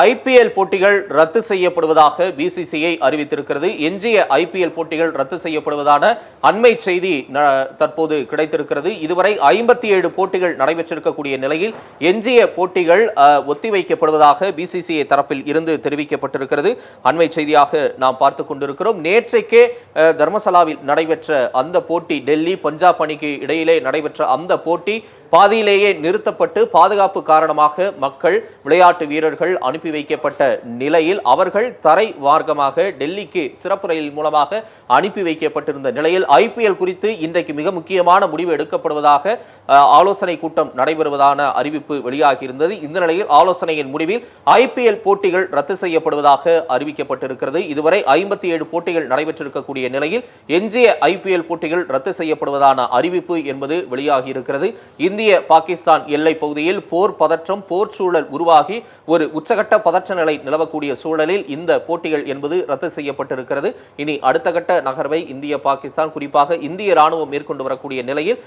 IPL போட்டிகள் ரத்து செய்யப்படுவதாக பிசிசிஐ அறிவித்திருக்கிறது. எஞ்சிய ஐபிஎல் போட்டிகள் ரத்து செய்யப்படுவதான அண்மை செய்தி தற்போது கிடைத்திருக்கிறது. இதுவரை 57 போட்டிகள் நடைபெற்றிருக்கக்கூடிய நிலையில் எஞ்சிய போட்டிகள் ஒத்திவைக்கப்படுவதாக பிசிசிஐ தரப்பில் இருந்து தெரிவிக்கப்பட்டிருக்கிறது. அண்மை செய்தியாக நாம் பார்த்துக் கொண்டிருக்கிறோம். நேற்றைக்கே தர்மசாலாவில் நடைபெற்ற அந்த போட்டி, டெல்லி பஞ்சாப் அணிக்கு இடையிலே நடைபெற்ற அந்த போட்டி பாதியிலேயே நிறுத்தப்பட்டு பாதுகாப்பு காரணமாக மக்கள், விளையாட்டு வீரர்கள் அனுப்பி வைக்கப்பட்ட நிலையில் அவர்கள் தரை மார்க்கமாக டெல்லிக்கு சிறப்பு ரயில் மூலமாக அனுப்பி வைக்கப்பட்டிருந்த நிலையில் ஐபிஎல் குறித்து இன்றைக்கு மிக முக்கியமான முடிவு எடுக்கப்படுவதாக ஆலோசனை கூட்டம் நடைபெறுவதான அறிவிப்பு வெளியாகியிருந்தது. இந்த நிலையில் ஆலோசனையின் முடிவில் ஐபிஎல் போட்டிகள் ரத்து செய்யப்படுவதாக அறிவிக்கப்பட்டிருக்கிறது. இதுவரை 57 போட்டிகள் நடைபெற்றிருக்கக்கூடிய நிலையில் எஞ்சிய ஐபிஎல் போட்டிகள் ரத்து செய்யப்படுவதான அறிவிப்பு என்பது வெளியாகியிருக்கிறது. இந்திய பாகிஸ்தான் எல்லை பகுதியில் போர் பதற்றம், போர் சூழல் உருவாகி ஒரு உச்சகட்ட பதற்ற நிலை நிலவக்கூடிய சூழலில் இந்த போட்டிகள் என்பது ரத்து செய்யப்பட்டிருக்கிறது. இனி அடுத்த கட்ட நகர்வை இந்திய பாகிஸ்தான், குறிப்பாக இந்திய ராணுவம் மேற்கொண்டு வரக்கூடிய நிலையில்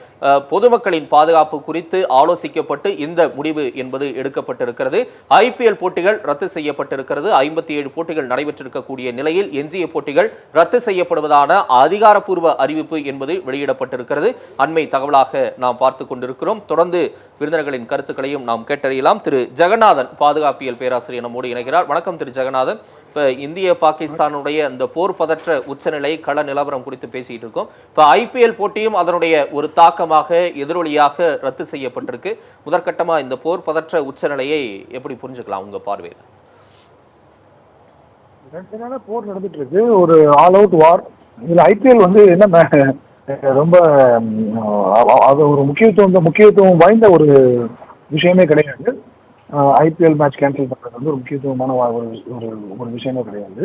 பொதுமக்களின் பாதுகாப்பு குறித்து ஆலோசிக்கப்பட்டு இந்த முடிவு என்பது எடுக்கப்பட்டிருக்கிறது. ஐபிஎல் போட்டிகள் ரத்து செய்யப்பட்டிருக்கிறது. 57 போட்டிகள் நடைபெற்றிருக்கக்கூடிய நிலையில் எஞ்சிய போட்டிகள் ரத்து செய்யப்படுவதான அதிகாரப்பூர்வ அறிவிப்பு என்பது வெளியிடப்பட்டிருக்கிறது. அண்மை தகவலாக நாம் பார்த்துக் கொண்டிருக்கிறோம். தொடர்ந்து விருந்தினர்களின் கருத்துக்களையும் நாம் கேட்டறியலாம். திரு ஜெகநாதன், பாதுகாப்பியல் பேராசிரியர் நம்மோடு இணைகிறார். வணக்கம் திரு ஜெகநாதன். இப்ப இந்திய பாகிஸ்தானுடைய இந்த போர் பதற்ற உச்சநிலை கள நிலவரம் குறித்து பேசிட்டு இருக்கோம். இப்ப ஐபிஎல் போட்டியும் அதனுடைய ஒரு தாக்கமாக, எதிரொலியாக ரத்து செய்யப்பட்டிருக்கு. முதற்கட்டமா இந்த போர் பதற்ற உச்சநிலையை எப்படி புரிஞ்சுக்கலாம் உங்க பார்வையில்? 2 நாளா போர் நடந்துட்டு இருக்கு, ஒரு ஆல் அவுட் வார். இதுல ஐபிஎல் என்ன ரொம்ப அது ஒரு முக்கியத்துவம் வாய்ந்த ஒரு விஷயமே கிடையாது. ஐபிஎல் மேட்ச் கேன்சல் பண்ணுறது ஒரு முக்கியத்துவமான ஒரு விஷயமே கிடையாது.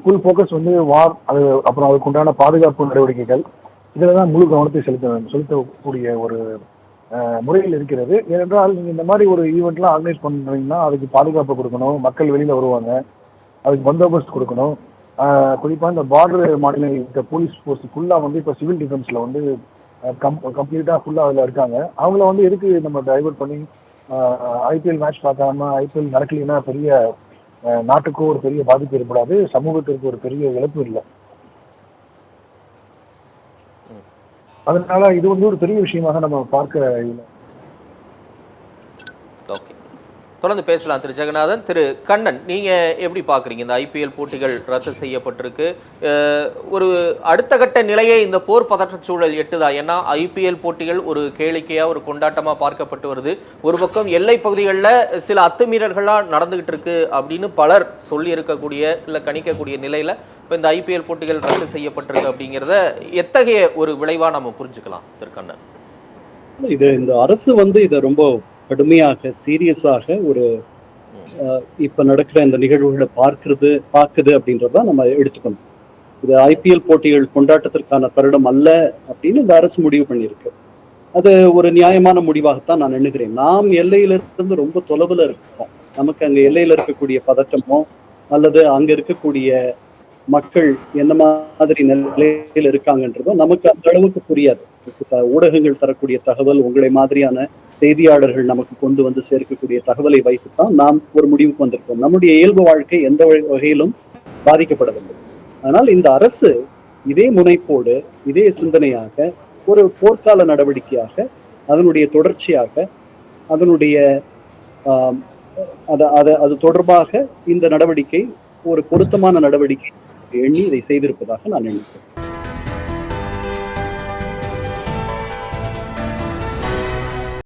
ஃபுல் ஃபோக்கஸ் வார், அது அப்புறம் அதுக்குண்டான பாதுகாப்பு நடவடிக்கைகள், இதில் தான் முழு கவனத்தை செலுத்தக்கூடிய ஒரு முறையில் இருக்கிறது. ஏனென்றால் நீங்கள் இந்த மாதிரி ஒரு ஈவெண்ட்லாம் ஆர்கனைஸ் பண்ணுறீங்கன்னா அதுக்கு பாதுகாப்பு கொடுக்கணும், மக்கள் வெளியில் வருவாங்க, அதுக்கு பந்தோபஸ்து கொடுக்கணும். குறிப்பாக இந்த பார்டர் மாநில இருக்க போலீஸ் ஃபோர்ஸ் ஃபுல்லாக இப்போ சிவில் டிஃபென்ஸில் கம்ப்ளீட்டாக ஃபுல்லாக அதில் இருக்காங்க. அவங்கள எதுக்கு நம்ம டைவர்ட் பண்ணி ஐபிஎல் மேட்ச் பார்க்காம ஐபிஎல் நடக்கலைன்னா பெரிய நாட்டுக்கும் ஒரு பெரிய பாதிப்பு ஏற்படாது, சமூகத்திற்கு ஒரு பெரிய இழப்பு இல்லை. அதனால இது ஒரு பெரிய விஷயமாக நம்ம பார்க்க இல்லை. தொடர்ந்து பேசலாம் திரு ஜெகநாதன். திரு கண்ணன், நீங்க எப்படி பாக்குறீங்க இந்த ஐபிஎல் போட்டிகள் ரத்து செய்யப்பட்டிருக்கு? ஒரு அடுத்த கட்ட நிலையை இந்த போர் பதற்ற சூழல் எட்டுதா? ஏன்னா ஐபிஎல் போட்டிகள் ஒரு கேளிக்கையா, ஒரு கொண்டாட்டமா பார்க்கப்பட்டு வருது. ஒரு பக்கம் எல்லை பகுதிகளில் சில அத்துமீறல்கள்லாம் நடந்துகிட்டு இருக்கு அப்படின்னு பலர் சொல்லி இருக்கக்கூடிய, இல்லை கணிக்கக்கூடிய நிலையில இப்போ இந்த ஐபிஎல் போட்டிகள் ரத்து செய்யப்பட்டிருக்கு அப்படிங்கிறத எத்தகைய ஒரு விளைவா நம்ம புரிஞ்சுக்கலாம் திரு கண்ணன்? இந்த அரசு இதை ரொம்ப கடுமையாக, சீரியஸாக ஒரு இப்ப நடக்கிற இந்த நிகழ்வுகளை பார்க்குது அப்படின்றத நம்ம எடுத்துக்கணும். இது ஐபிஎல் போட்டிகள் கொண்டாட்டத்திற்கான தருணம் அல்ல அப்படின்னு இந்த அரசு முடிவு பண்ணியிருக்கு. அது ஒரு நியாயமான முடிவாகத்தான் நான் எண்ணுகிறேன். நாம் எல்லையிலிருந்து ரொம்ப தொலைவில் இருக்கோம். நமக்கு அங்க எல்லையில இருக்கக்கூடிய பதட்டமோ அல்லது அங்க இருக்கக்கூடிய மக்கள் என்ன மாதிரி நிலையில் இருக்காங்கன்றதோ நமக்கு அந்த அளவுக்கு புரியாது. ஊடகங்கள் தரக்கூடிய தகவல், உங்களை மாதிரியான செய்தியாளர்கள் நமக்கு கொண்டு சேர்க்கக்கூடிய தகவலை வைத்துத்தான் நாம் ஒரு முடிவுக்கு வந்திருக்கோம். நம்முடைய இயல்பு வாழ்க்கை எந்த வகையிலும் பாதிக்கப்படவில்லை. ஆனால் இந்த அரசு இதே முனைப்போடு, இதே சிந்தனையாக, ஒரு போர்க்கால நடவடிக்கையாக, அதனுடைய தொடர்ச்சியாக, அதனுடைய அது தொடர்பாக இந்த நடவடிக்கை ஒரு பொருத்தமான நடவடிக்கை எண்ணி இதை செய்திருப்பதாக நான் நினைக்கிறேன்.